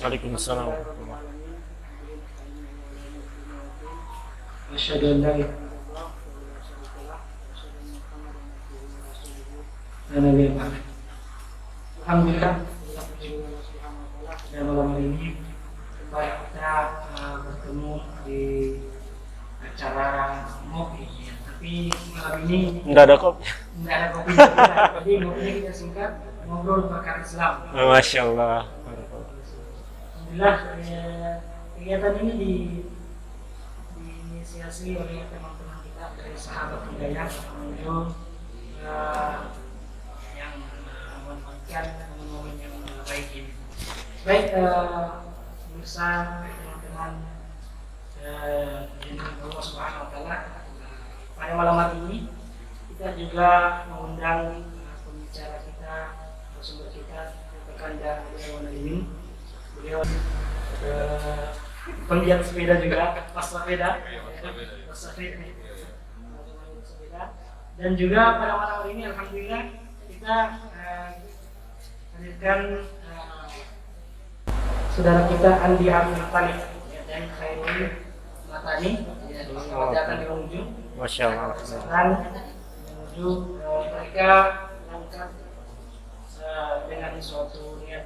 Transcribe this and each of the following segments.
Waalaikumsalam warahmatullahi Asyhadu an la ilaha illallah. Alhamdulillah, pada malam hari ini kembali kita bertemu di acara ngopi. Tapi malam ini Nggak ada kopi. nggak ada kopi, jadi ngopinya kita singkat, ngobrol perkara Islam. Masya Allah. Alhamdulillah, kegiatan ini diinisiasi oleh teman-teman kita dari Sahabat Hidayah menuju yang memanfaatkan momen yang baik ini. Baik, pemirsa, teman-teman, dengan Allah Subhanahu Wa Taala, pada malam hari ini kita juga mengundang pembicara kita, narasumber kita, rekan dan ini. Beliau penggiat sepeda juga, pesepeda, dan juga pada malam hari ini alhamdulillah kita hadirkan saudara kita Andi Harun Matani dan Khairul Matani, selamat datang di Mamuju. Masya Allah. Dan menuju mereka berangkat dengan suatu niat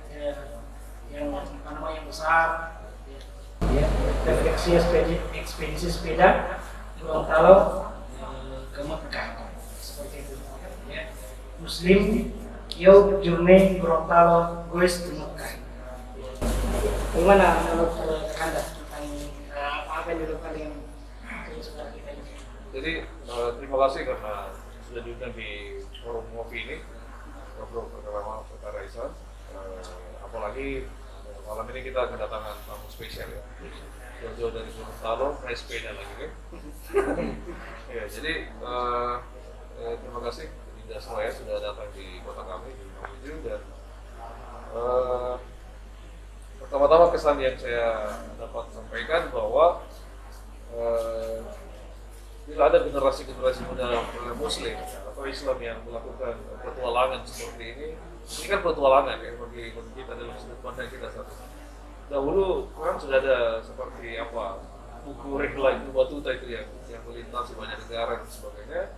yang besar, ya, refleksi ekspedisi sepeda Gorontalo ke Mekah, seperti itu, ya. Muslim Youth Journey Gorontalo goes to Mekah. Bagaimana menurut Anda tentang apa yang dilakukan dengan saudara kita ini? Jadi terima kasih karena sudah diundang di forum ngopi ini, ngobrol perkara Islam. Apalagi malam ini kita kedatangan tamu spesial ya, jauh-jauh dari Gorontalo, naik sepeda lagi kan. Ya, jadi terima kasih Dinda Swaya sudah datang di kota kami di Mamuju, dan pertama-tama kesan yang saya dapat sampaikan bahwa bila ada generasi muda Muslim atau Islam yang melakukan petualangan seperti ini kan petualangan ya bagi kita dalam sudut pandang kita saat ini. Dahulu kan sudah ada seperti apa buku Rihlah Ibnu Battuta itu yang melintasi banyak negara dan sebagainya.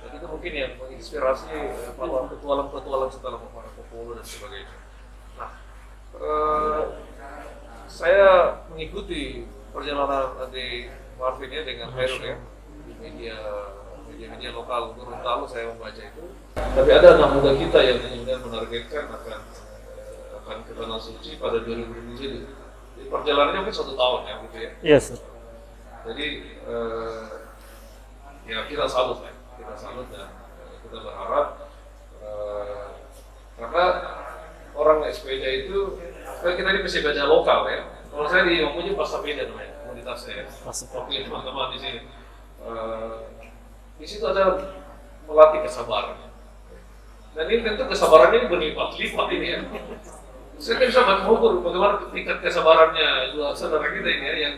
Dan itu mungkin yang menginspirasi petualang setelah Marco Polo dan sebagainya. Nah, saya mengikuti perjalanan Andi Marvin ya dengan Khairul ya di media lokal Gorontalo, saya membaca itu. Tapi ada anak muda kita yang kemudian menargetkan akan ke Tanah Suci pada 2007. Jadi perjalanannya mungkin 1 tahun ya gitu ya. Yes. Jadi ya kita salut dan kita berharap karena orang naik sepeda itu kan kita ini pesepeda lokal ya. Kalau saya di Mamuju Pasapeda namanya komunitasnya. Oke teman-teman di sini. Di situ ada melatih kesabaran. Dan ini tentu kesabaran ini berlipat-lipat ini ya. Saya bisa mengukur bagaimana tingkat kesabarannya dua saudara kita ini ya, yang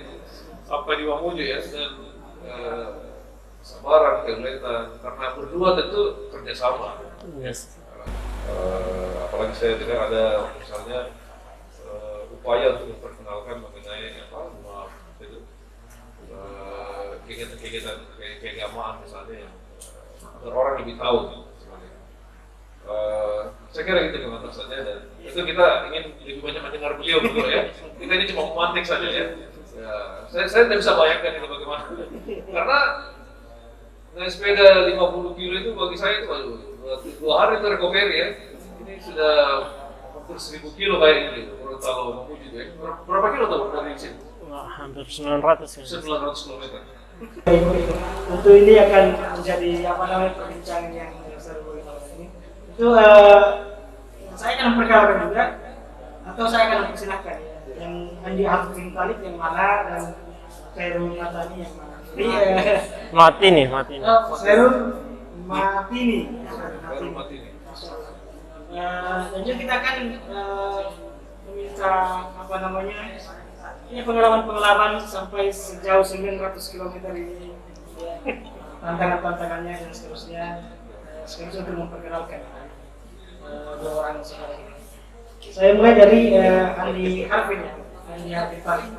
sampai di Mamuju ya, dan kesabaran, keuletan, karena berdua tentu kerjasama. Yes. Apalagi saya dengar ada misalnya upaya untuk memperkenalkan mengenai kegiatan keagamaan misalnya yang agar orang lebih tahu. Saya kira itu kemantasannya, dan itu kita ingin lebih banyak mendengar beliau betul ya. Kita ini cuma memantik saja ya. Saya tidak bisa bayangkan itu bagaimana. Karena naik sepeda 50 kilo itu bagi saya itu 2 hari itu recovery ya. Ini sudah hampir 1000 kilo kayak ini. Kalau Mamuju ya. Berapa kilo tuh dari sini? Hampir 900 ya. 900 km. Tentu ini akan menjadi perbincangan yang seru ini. Itu saya akan memperkenalkan juga, atau saya akan mempersilahkan yang Andi Harun Talib yang mana dan Khairul Matani yang mana. Mati nih. Khairul Matini. Dan juga kita akan meminta ini pengalaman sampai sejauh 900 km ini, tantangannya dan seterusnya, sekaligus untuk memperkenalkan 2 orang saudara ini. Saya mulai dari Andi Harvin ya. Andi Harvin Paling.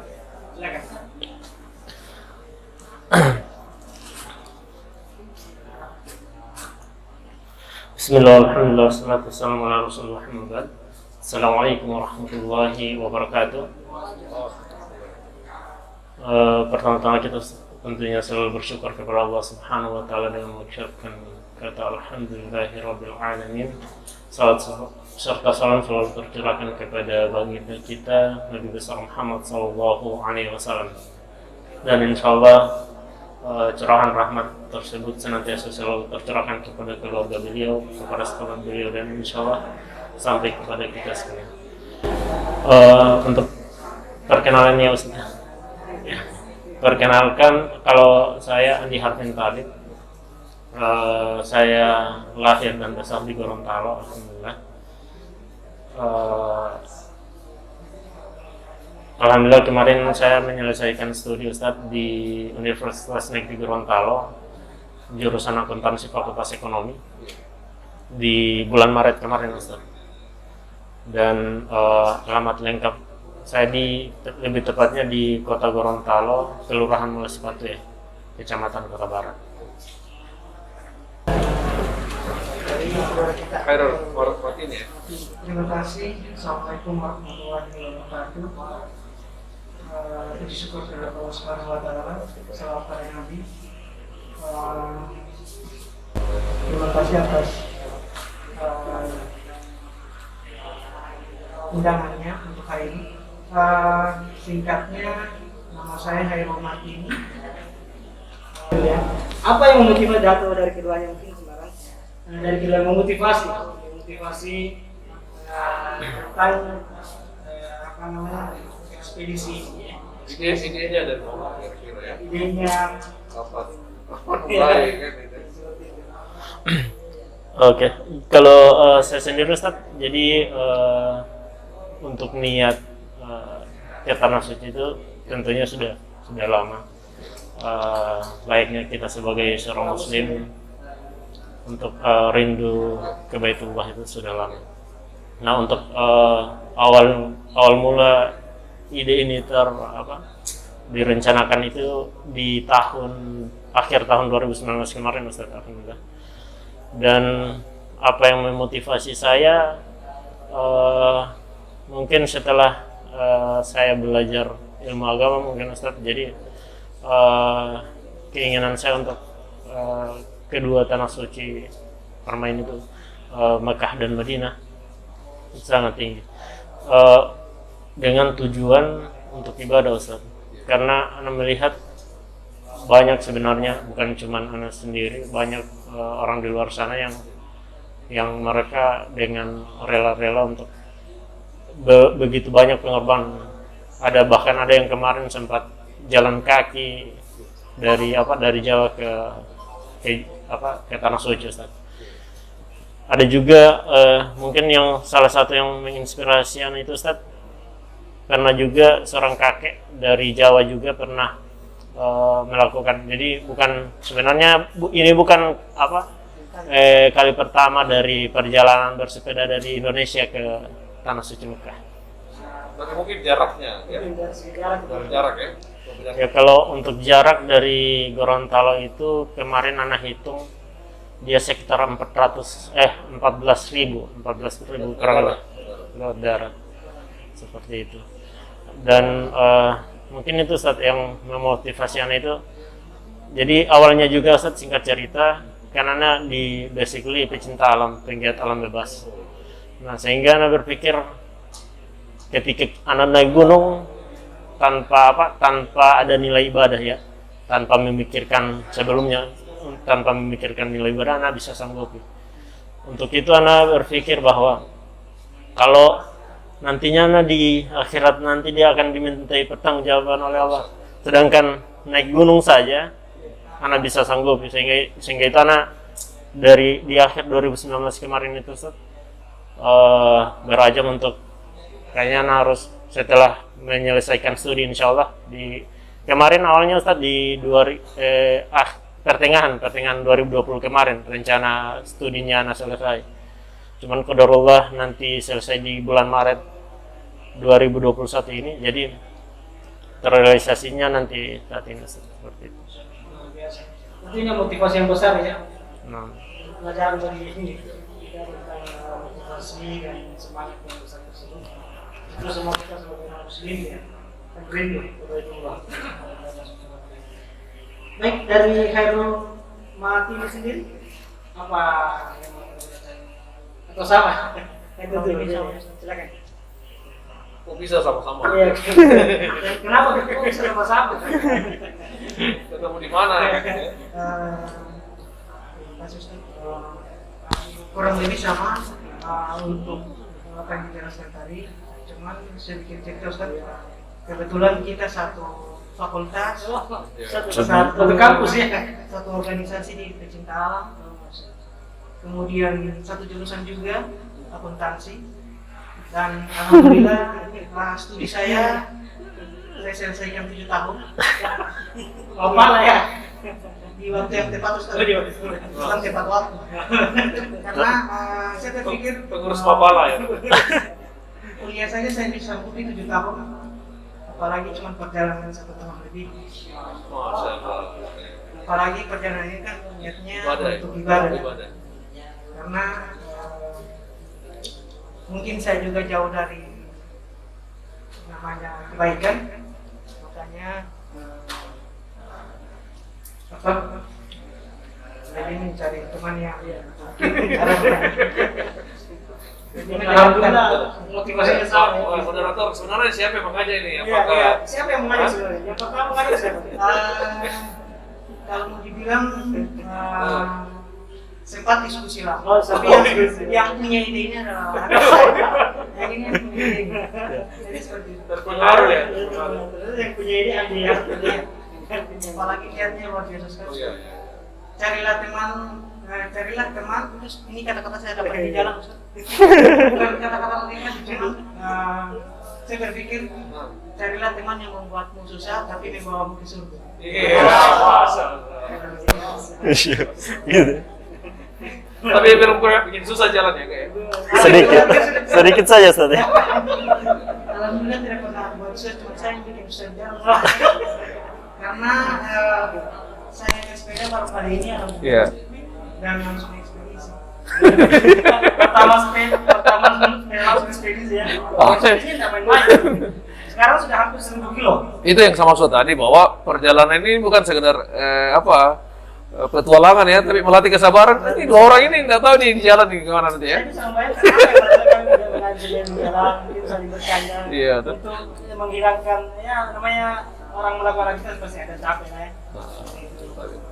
Silakan. Bismillah, alhamdulillah, salatu wassalamu ala rasulullah Muhammad. Assalamualaikum warahmatullahi wabarakatuh. Pertama-tama kita tentunya selalu bersyukur kepada Allah Subhanahu wa taala dengan mengucapkan kata alhamdulillahirabbil alamin. Salat serta salam selalu tercurahkan kepada baginda kita Nabi besar Muhammad sallallahu alaihi wasallam. Dan insyaallah curahan rahmat tersebut senantiasa selalu tercurahkan kepada keluarga beliau, kepada sahabat beliau, dan insyaallah sampai kepada kita sekalian. Untuk perkenalannya Ustaz. Ya. Perkenalkan, kalau saya Andi Harvin Talib. Saya lahir dan besar di Gorontalo, alhamdulillah. Alhamdulillah kemarin saya menyelesaikan studi Ustadz di Universitas Negeri Gorontalo, jurusan akuntansi Fakultas Ekonomi di bulan Maret kemarin Ustadz. Dan alamat lengkap saya lebih tepatnya di Kota Gorontalo, Kelurahan Mulesipatu ya, Kecamatan Kota Barat. Khairul Warahmatin ya. Terima kasih. Assalamualaikum warahmatullahi wabarakatuh. Puji syukur kepada Allah Subhanahu wa taala. Salawat pada Nabi. Terima kasih atas undangannya untuk hari ini. Singkatnya, nama saya Hairul Martini. Apa yang memotivasi Dato dari keduanya mungkin sekarang? Dari kedua memotivasi tentang apa namanya ekspedisi ini. Idenya dari mana kira-kira ya? Idenya Kapan mulai kan itu? Oke, kalau saya sendiri Ustaz, jadi untuk niat ke Tanah Suci itu tentunya sudah lama. Layaknya kita sebagai seorang Muslim untuk rindu ke Baitullah itu sudah lama. Nah, untuk awal mula ide ini direncanakan itu di akhir tahun 2019 kemarin Ustaz, alhamdulillah. Dan apa yang memotivasi saya mungkin setelah saya belajar ilmu agama mungkin Ustaz, jadi keinginan saya untuk kedua tanah suci permain itu Mekah dan Madinah sangat tinggi, dengan tujuan untuk ibadah Ustaz. Karena Anda melihat banyak sebenarnya, bukan cuma Anda sendiri, banyak orang di luar sana yang mereka dengan rela-rela untuk begitu banyak pengorbanan. Bahkan ada yang kemarin sempat jalan kaki dari Jawa ke Tanah Suci Ustaz. Ada juga mungkin yang salah satu yang menginspirasi itu Ustaz, karena juga seorang kakek dari Jawa juga pernah melakukan. Jadi ini bukan kali pertama dari perjalanan bersepeda dari Indonesia ke Tanah Suci Mekah. Berarti mungkin jaraknya ya? Jarak ya? Ya, kalau untuk jarak dari Gorontalo itu kemarin anak hitung dia sekitar 14.000 kurang lebih lewat darat seperti itu. Dan mungkin itu Ustaz yang memotivasi anak itu. Jadi awalnya juga Ustaz, singkat cerita, karena anak basically pecinta alam, penggiat alam bebas. Nah, sehingga anak berpikir ketika anak naik gunung tanpa ada nilai ibadah ya, tanpa memikirkan nilai ibadah, anak bisa sanggupi. Untuk itu anak berpikir bahwa kalau nantinya anak di akhirat nanti dia akan dimintai pertanggungjawaban oleh Allah, sedangkan naik gunung saja anak bisa sanggupi, sehingga itu anak di akhir 2019 kemarin itu Ustaz, berajam untuk kayaknya anak harus setelah menyelesaikan studi insyaallah kemarin awalnya Ustaz pertengahan 2020 kemarin rencana studinya anak selesai. Cuman qadarullah nanti selesai di bulan Maret 2021 ini, jadi terrealisasinya nanti saat ini seperti itu. Luar biasa. Tentunya motivasi yang besar ya. Nah, Pelajaran dari ini kita tentang motivasi dan semangat yang besar tersebut. Itu semua kita sebagai muslim ya, kan rindu kepada Allah. Baik, dari Khairul Mahatimi sendiri apa yang mau dikatakan? Atau sama? Itu silakan. Kok bisa sama-sama? Iya. Kenapa kok bisa sama-sama? Ketemu di mana? Kasusnya kurang lebih sama untuk apa yang dijelaskan tadi, cuman sedikit cerita Ustaz. Kebetulan kita satu fakultas, satu kampus ya, satu organisasi di pecinta alam, kemudian satu jurusan juga akuntansi, dan alhamdulillah studi saya selesaikan 7 tahun. Lama lah ya. Di waktu yang tepat Ustaz, bukan tepat waktu. Karena saya berpikir Pengurus Papala ya. kuliah saja saya bisa sanggupi 7 tahun, apalagi cuma perjalanan 1 tahun lebih. Masya Allah. Apalagi perjalanan ini kan niatnya Ibadah, untuk ibadah. ibadah. Karena mungkin saya juga jauh dari namanya kebaikan, makanya jadi mencari teman yang alhamdulillah motivasinya sama. Moderator, sebenarnya siapa yang mengajak ini? Iya, iya. Siapa yang mengajak sebenarnya? Yang pertama mengajak siapa? Kalau mau dibilang sempat diskusi lah. Tapi yang punya ide ini adalah anak saya. Yang ini yang punya ide. Jadi seperti itu. Terpengaruh ya? Yang punya ide ambil ya. Apalagi niatnya luar biasa sekali. Carilah teman, terus ini kata-kata saya dapat di jalan Ustaz. Bukan kata-kata ringan, cuma saya berpikir carilah teman yang membuatmu susah tapi membawamu ke surga. Iya, masa. gitu. Tapi bikin susah jalan ya kayak. Sedikit saja Ustaz ya. Alhamdulillah tidak pernah buat susah, cuma saya yang bikin susah jalan. Karena saya naik sepeda baru kali ini alhamdulillah. Dan langsung ekspedisi. pertama langsung ekspedisi ya. Ekspedisi tidak main-main. Sekarang sudah hampir 1000 kilo. Itu yang sama maksud tadi bahwa perjalanan ini bukan sekedar petualangan ya, tapi melatih kesabaran. Ini 2 orang ini nggak tahu di jalan di kemana nanti ya. Saya bisa membayangkan kami udah mengaji di jalan, mungkin saling bercanda. Iya, untuk menghilangkan ya namanya orang melakukan aktivitas pasti ada capek lah ya.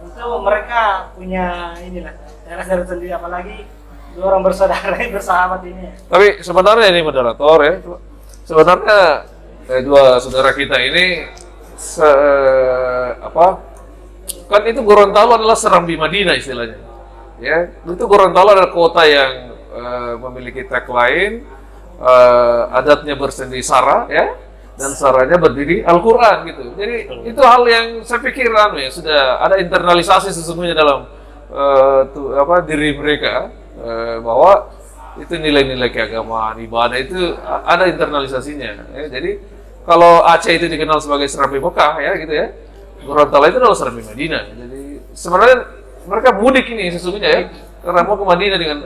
Itu mereka punya inilah cara sendiri, apalagi 2 orang bersaudara bersahabat ini ya. Tapi sebenarnya ini moderator ya, sebenarnya 2 saudara kita ini kan itu Gorontalo adalah Serambi Madinah istilahnya. Ya, itu Gorontalo adalah kota yang memiliki tagline adatnya bersendi sara ya, dan saranya berdiri Al-Quran gitu. Jadi itu hal yang saya pikir ya sudah ada internalisasi sesungguhnya dalam diri mereka bahwa itu nilai-nilai keagamaan, ibadah itu ada internalisasinya. Ya. Jadi kalau Aceh itu dikenal sebagai Serambi Mekah ya gitu ya, Gorontalo itu adalah Serambi Madinah. Jadi sebenarnya mereka mudik ini sesungguhnya ya, karena mau ke Madinah dengan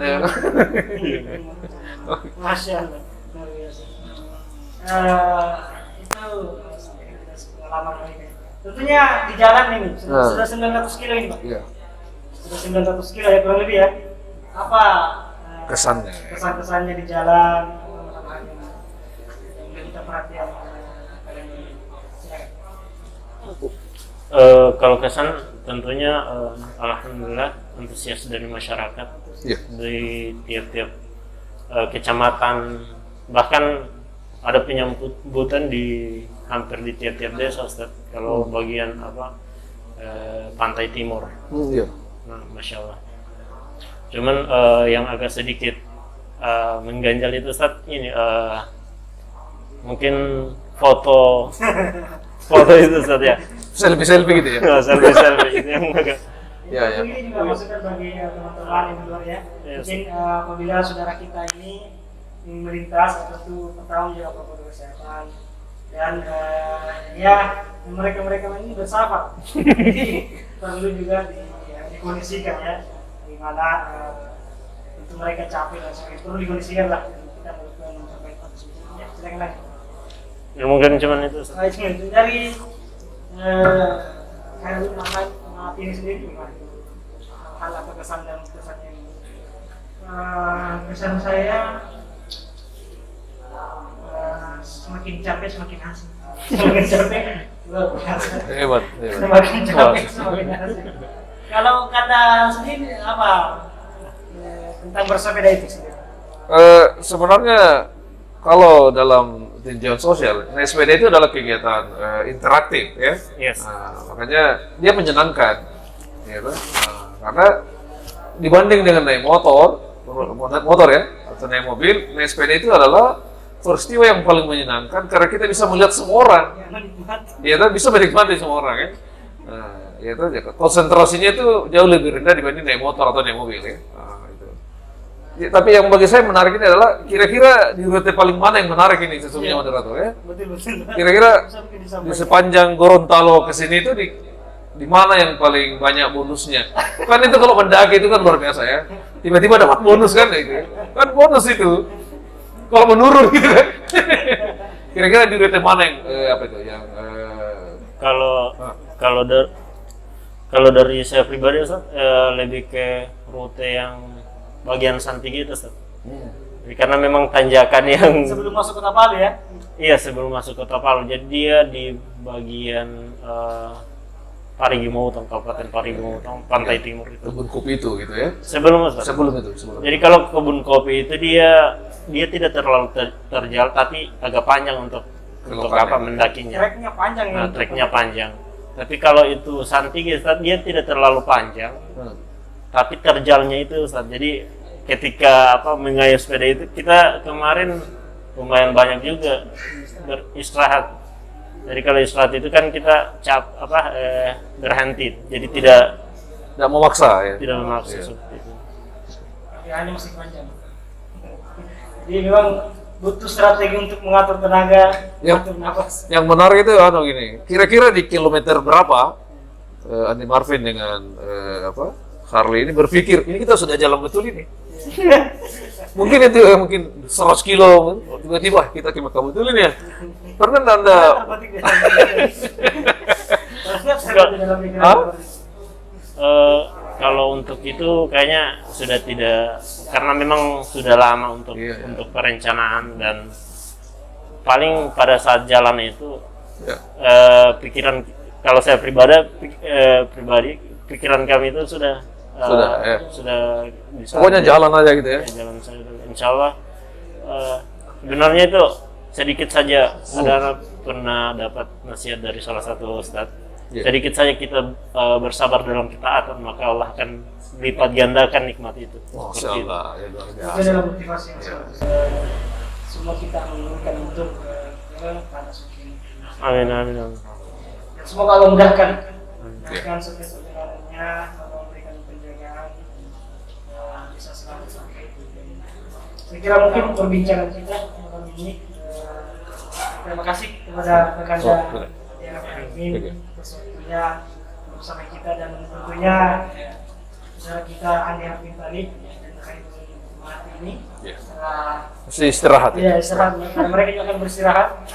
Masya Allah, luar biasa. Itu pengalaman mereka. Tentunya di jalan ini sudah 900 kilo ini Pak. Iya. Sudah 900 kilo ya kurang lebih ya. Apa Kesannya? Kesan-kesannya di jalan yang kita perhatian kalian ini. Silakan. Kalau kesan tentunya alhamdulillah antusias dari masyarakat di tiap-tiap kecamatan, bahkan ada penyambutan di hampir di tiap-tiap desa Ustaz. Kalau bagian pantai timur, nah, Masya Allah. Cuman yang agak sedikit mengganjal itu Ustaz ini mungkin foto itu Ustaz ya. Selfie gitu ya. Selfie itu yang agak Ya, ya. Ini juga masukan bagi teman-teman yang di luar ya. Yes. Mungkin apabila saudara kita ini ingin melintas, tentu pertama jaga protokol kesehatan dan ya mereka ini bersahabat. Jadi perlu juga dikondisikan ya, di mana tentu mereka capek dan sebagainya perlu dikondisikan lah. Kita melakukan mencapai target ya, silakan lagi. Ya, mungkin cuman itu Ustaz. Itu dari Khairul Maaf ini sendiri gimana? Hal apa kesan dan kesannya ini? Kesan saya semakin capek semakin asik. Semakin capek luar biasa. Hebat. Semakin capek semakin asik. Kalau kata sendiri apa tentang bersepeda itu sendiri? Sebenarnya kalau dalam tinjauan sosial, naik sepeda itu adalah kegiatan interaktif ya. Yes. Makanya dia menyenangkan, ya kan? Karena dibanding dengan naik motor ya, atau naik mobil, naik sepeda itu adalah peristiwa yang paling menyenangkan karena kita bisa melihat semua orang, ya kan? Bisa menikmati semua orang ya. Ya itu konsentrasinya itu jauh lebih rendah dibanding naik motor atau naik mobil ya. Ya, tapi yang bagi saya menarik ini adalah kira-kira di rute paling mana yang menarik ini sesungguhnya moderator ya? Betul. Kira-kira di sepanjang Gorontalo ke sini itu di mana yang paling banyak bonusnya? Kan itu kalau mendaki itu kan luar biasa ya. Tiba-tiba dapat bonus kan itu. Kan bonus itu. Kalau menurun gitu kan. Kira-kira di rute mana yang apa itu yang kalau dari saya pribadi Ustaz, lebih ke rute yang bagian Santigi itu Ustaz. Jadi, karena memang tanjakan yang sebelum masuk Kota Palu ya? Iya, sebelum masuk Kota Palu. Jadi dia di bagian Parigi Motong, Kabupaten Parigi Motong, pantai timur itu. kebun kopi itu gitu ya? Sebelum Ustaz. Sebelum itu. Jadi kalau kebun kopi itu dia tidak terlalu terjal, tapi agak panjang untuk apa mendakinya. Treknya panjang ya? Nah, treknya panjang. Tapi kalau itu Santigi Ustaz, dia tidak terlalu panjang. Tapi terjalnya itu Ustaz. Jadi ketika mengayuh sepeda itu kita kemarin lumayan banyak juga beristirahat. Jadi kalau istirahat itu kan kita berhenti. Jadi tidak memaksa ya. Tidak memaksa Iya. seperti itu. Hanya masih panjang. Jadi memang butuh strategi untuk mengatur tenaga, mengatur nafas. Yang menarik itu gini. Kira-kira di kilometer berapa Andi Marvin dengan Harley ini berpikir, ini kita sudah jalan betul ini. Mungkin itu mungkin 100 kilo, tiba-tiba kita betul ini ya. Pernah Anda? Kalau untuk itu kayaknya sudah tidak, karena memang sudah lama untuk perencanaan dan paling pada saat jalan itu pikiran, kalau saya pribadi pikiran kami itu sudah bisa. Pokoknya jalan aja gitu ya. Jalan saja. Insya Allah sebenarnya itu sedikit saja. Saudara pernah dapat nasihat dari salah satu ustadz. Sedikit saja kita bersabar dalam ketaatan, maka Allah akan lipat gandakan nikmat itu. Masya Allah, ya luar Itu biasa. adalah motivasi yang semua kita menginginkan untuk pada suci. Amin. Dan semoga Allah mudahkan setiap-setiapnya, memberikan penjagaan, bisa selalu sampai itu. Saya kira mungkin perbincangan kita malam ini. Terima kasih kepada rekan ini atas waktunya bersama kita, dan tentunya saudara kita Andi Arvin tadi dan Khairul Maaf ini. Mesti istirahat. Iya, istirahat. Karena mereka juga akan beristirahat.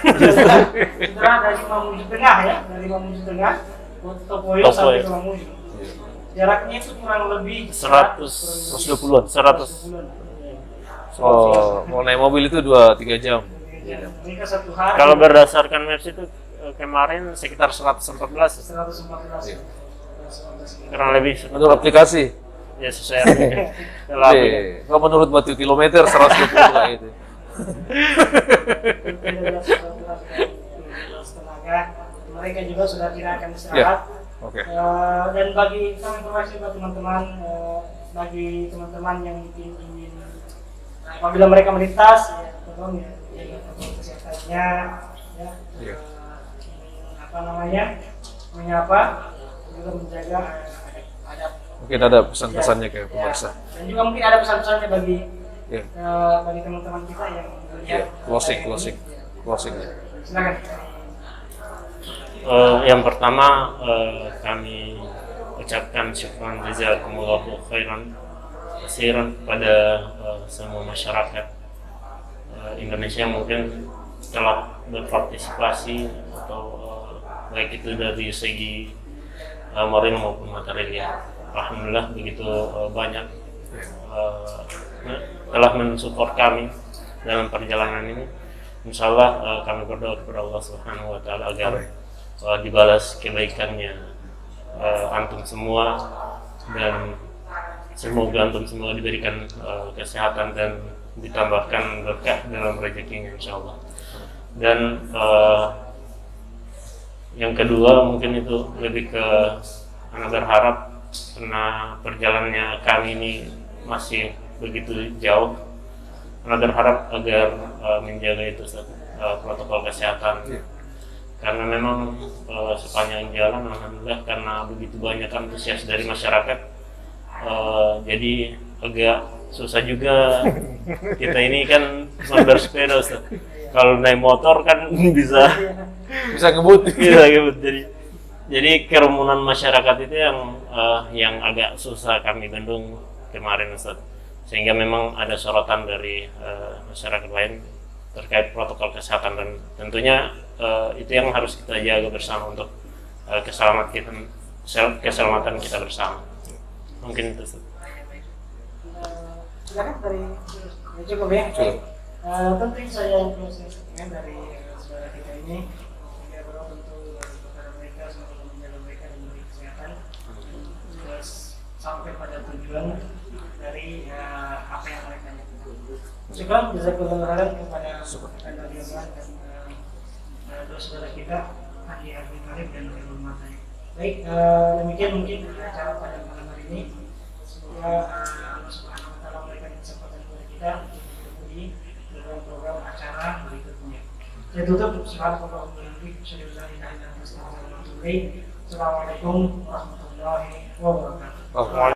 Istirahat dari Mamuju Tengah ya, dari Mamuju Tengah, Topoyo sampai ke Mamuju. Jaraknya itu kurang lebih 120-an. Oh, mau naik mobil itu 2-3 jam. Mereka satu hari. Kalau berdasarkan Maps itu kemarin sekitar 114. 114. Kurang lebih Menurut aplikasi. ya sesuai dalam Kalau menurut batu kilometer 120 lah itu. Mereka juga sudah tidak akan istirahat. Oke. Dan bagi informasi buat teman-teman, bagi teman-teman yang ingin apabila mereka melintas, ya tolong ya jaga protokol kesehatannya, ya menyapa juga menjaga adab Mungkin ada pesan-pesannya kayak pemirsa. Dan juga mungkin ada pesan-pesannya bagi Ya, bagi teman-teman kita yang ya. melihat Closing. Silakan. Yang pertama kami ucapkan syukran jazakumullahu khairan kasiran kepada semua masyarakat Indonesia yang mungkin telah berpartisipasi atau baik itu dari segi moral maupun material ya. Alhamdulillah begitu banyak telah mensupport kami dalam perjalanan ini. Insya Allah kami berdoa kepada Allah Subhanahu Wa Taala agar dibalas kebaikannya antum semua, dan semoga antum semua diberikan kesehatan dan ditambahkan berkah dalam rezekinya insya Allah. Dan yang kedua mungkin itu lebih ke anak berharap karena perjalanannya kami ini masih begitu jauh, anak berharap agar menjaga itu protokol kesehatan. Karena memang sepanjang jalan alhamdulillah karena begitu banyak antusias dari masyarakat, jadi agak susah juga. Kita ini kan cuma bersepeda Ustaz. Kalau naik motor kan bisa ngebut. bisa ngebut. Jadi kerumunan masyarakat itu yang agak susah kami bendung kemarin Ustaz. Sehingga memang ada sorotan dari masyarakat lain terkait protokol kesehatan, dan tentunya itu yang harus kita jaga bersama untuk keselamatan kita bersama. Mungkin itu Ustaz. Silakan dari cukup ya. Tentu saya closing statement dari saudara kita ini. Kita berdoa untuk kepada mereka semoga menjaga mereka dan memberi kesehatan terus sampai pada tujuan dari apa yang mereka lakukan. Syukur jazakallahu khairan kepada rekan Radioman dan dua saudara kita Haji Abdul Karim dan Khairul Matani. Baik, demikian mungkin acara pada malam hari ini. Semoga Allah Subhanahu Wa Taala memberikan kesempatan kepada kita untuk di program acara berikutnya. Saya tutup. Subhanallah wa bihamdihi. Assalamualaikum warahmatullahi wabarakatuh.